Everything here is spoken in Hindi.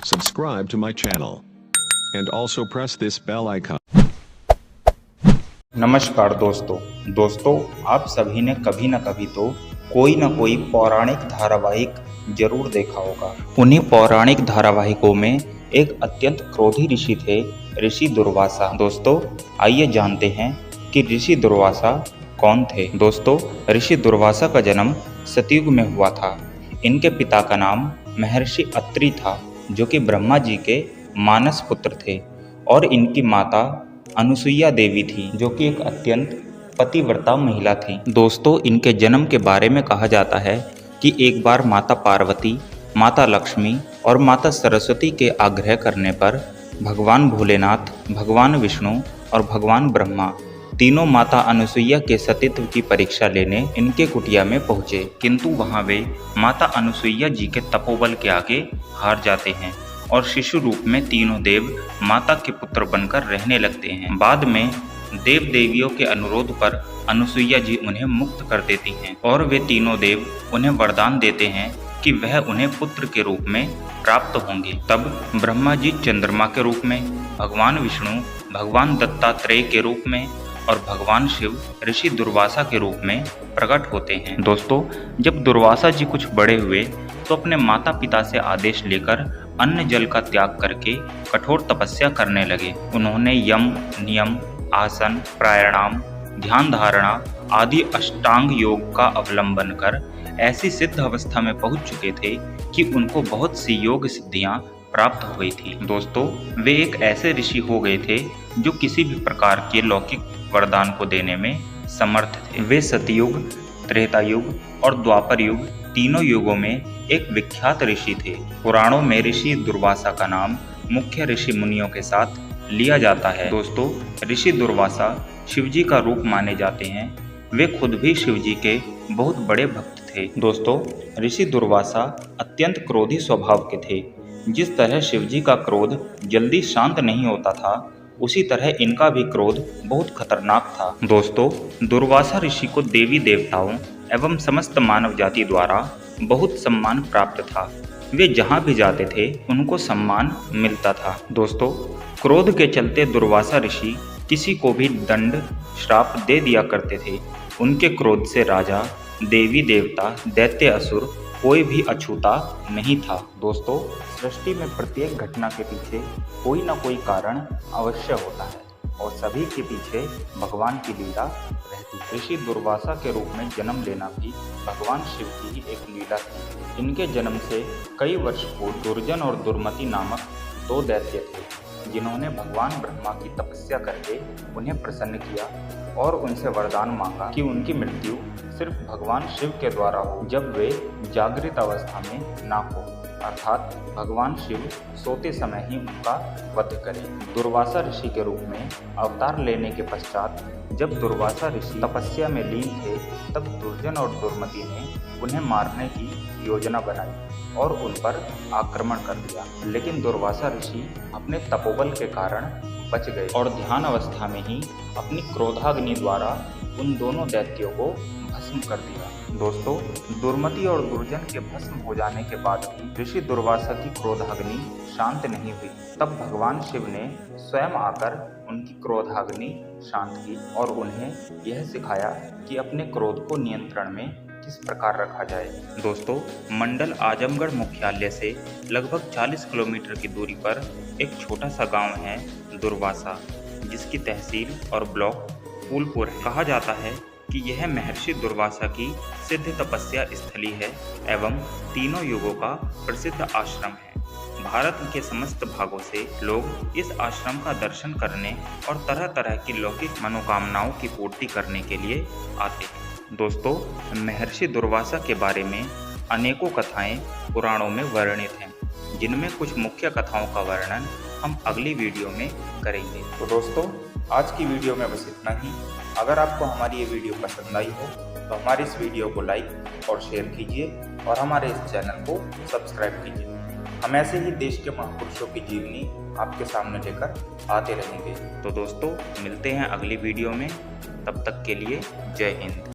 subscribe to my channel and also press this bell icon. नमस्कार दोस्तों आप सभी ने कभी न कभी तो कोई न कोई पौराणिक धारावाहिक जरूर देखा होगा। उन्हीं पौराणिक धारावाहिकों में एक अत्यंत क्रोधी ऋषि थे, ऋषि दुर्वासा। दोस्तों आइए जानते हैं कि ऋषि दुर्वासा कौन थे। दोस्तों ऋषि दुर्वासा का जन्म सतयुग में हुआ था। इनके पिता का नाम महर्षि अत्रि था, जो कि ब्रह्मा जी के मानस पुत्र थे, और इनकी माता अनुसुईया देवी थी, जो कि एक अत्यंत पतिव्रता महिला थी। दोस्तों इनके जन्म के बारे में कहा जाता है कि एक बार माता पार्वती, माता लक्ष्मी और माता सरस्वती के आग्रह करने पर भगवान भोलेनाथ, भगवान विष्णु और भगवान ब्रह्मा तीनों माता अनुसुईया के सतीत्व की परीक्षा लेने इनके कुटिया में पहुँचे, किंतु वहाँ वे माता अनुसुईया जी के तपोबल के आगे हार जाते हैं और शिशु रूप में तीनों देव माता के पुत्र बनकर रहने लगते हैं। बाद में देव देवियों के अनुरोध पर अनुसुईया जी उन्हें मुक्त कर देती हैं और वे तीनों देव उन्हें वरदान देते हैं कि वह उन्हें पुत्र के रूप में प्राप्त होंगे। तब ब्रह्मा जी चंद्रमा के रूप में, भगवान विष्णु भगवान दत्तात्रेय के रूप में और भगवान शिव ऋषि दुर्वासा के रूप में प्रकट होते हैं। दोस्तों जब दुर्वासा जी कुछ बड़े हुए तो अपने माता पिता से आदेश लेकर अन्न जल का त्याग करके कठोर तपस्या करने लगे। उन्होंने यम, नियम, आसन, प्राणायाम, ध्यान धारणा आदि अष्टांग योग का अवलंबन कर ऐसी सिद्ध अवस्था में पहुंच चुके थे कि उनको बहुत सी योग सिद्धियां प्राप्त हो गई थी। दोस्तों वे एक ऐसे ऋषि हो गए थे जो किसी भी प्रकार के लौकिक वरदान को देने में समर्थ थे। वे सतयुग, त्रेता युग और द्वापर युग तीनों युगों में एक विख्यात ऋषि थे। पुराणों में ऋषि दुर्वासा का नाम मुख्य ऋषि मुनियों के साथ लिया जाता है। दोस्तों ऋषि दुर्वासा शिवजी का रूप माने जाते हैं। वे खुद भी शिवजी के बहुत बड़े भक्त थे। दोस्तों ऋषि दुर्वासा अत्यंत क्रोधी स्वभाव के थे। जिस तरह शिवजी का क्रोध जल्दी शांत नहीं होता था, उसी तरह इनका भी क्रोध बहुत खतरनाक था। दोस्तों दुर्वासा ऋषि को देवी देवताओं एवं समस्त मानव जाति द्वारा बहुत सम्मान प्राप्त था। वे जहाँ भी जाते थे उनको सम्मान मिलता था। दोस्तों क्रोध के चलते दुर्वासा ऋषि किसी को भी दंड, श्राप दे दिया करते थे। उनके क्रोध से राजा, देवी देवता, दैत्य, असुर कोई भी अछूता नहीं था। दोस्तों सृष्टि में प्रत्येक घटना के पीछे कोई न कोई कारण अवश्य होता है और सभी के पीछे भगवान की लीला रहती है। ऋषि दुर्वासा के रूप में जन्म लेना भी भगवान शिव की ही एक लीला थी। इनके जन्म से कई वर्ष पूर्व दुर्जन और दुर्मति नामक दो दैत्य थे, जिन्होंने भगवान ब्रह्मा की तपस्या करके उन्हें प्रसन्न किया और उनसे वरदान मांगा कि उनकी मृत्यु सिर्फ भगवान शिव के द्वारा हो, जब वे जागृत अवस्था में ना हो, अर्थात भगवान शिव सोते समय ही उनका वध करें। दुर्वासा ऋषि के रूप में अवतार लेने के पश्चात जब दुर्वासा ऋषि तपस्या में लीन थे, तब दुर्जन और दुर्मति ने उन्हें मारने की योजना बनाई और उन पर आक्रमण कर दिया। लेकिन दुर्वासा ऋषि अपने तपोबल के कारण बच गए और ध्यान अवस्था में ही अपनी क्रोधाग्नि द्वारा उन दोनों दैत्यों को भस्म कर दिया। दोस्तों दुर्मति और दुर्जन के भस्म हो जाने के बाद भी ऋषि दुर्वासा की क्रोधाग्नि शांत नहीं हुई। तब भगवान शिव ने स्वयं आकर उनकी क्रोधाग्नि शांत की और उन्हें यह सिखाया कि अपने क्रोध को नियंत्रण में किस प्रकार रखा जाए। दोस्तों मंडल आजमगढ़ मुख्यालय से लगभग 40 किलोमीटर की दूरी पर एक छोटा सा गांव है दुर्वासा, जिसकी तहसील और ब्लॉक फूलपुर है। कहा जाता है कि यह महर्षि दुर्वासा की सिद्ध तपस्या स्थली है एवं तीनों युगों का प्रसिद्ध आश्रम है। भारत के समस्त भागों से लोग इस आश्रम का दर्शन करने और तरह तरह की लौकिक मनोकामनाओं की पूर्ति करने के लिए आते हैं। दोस्तों महर्षि दुर्वासा के बारे में अनेकों कथाएं पुराणों में वर्णित हैं, जिनमें कुछ मुख्य कथाओं का वर्णन हम अगली वीडियो में करेंगे। तो दोस्तों आज की वीडियो में बस इतना ही। अगर आपको हमारी ये वीडियो पसंद आई हो तो हमारी इस वीडियो को लाइक और शेयर कीजिए और हमारे इस चैनल को सब्सक्राइब कीजिए। हम ऐसे ही देश के महापुरुषों की जीवनी आपके सामने लेकर आते रहेंगे। तो दोस्तों मिलते हैं अगली वीडियो में, तब तक के लिए जय हिंद।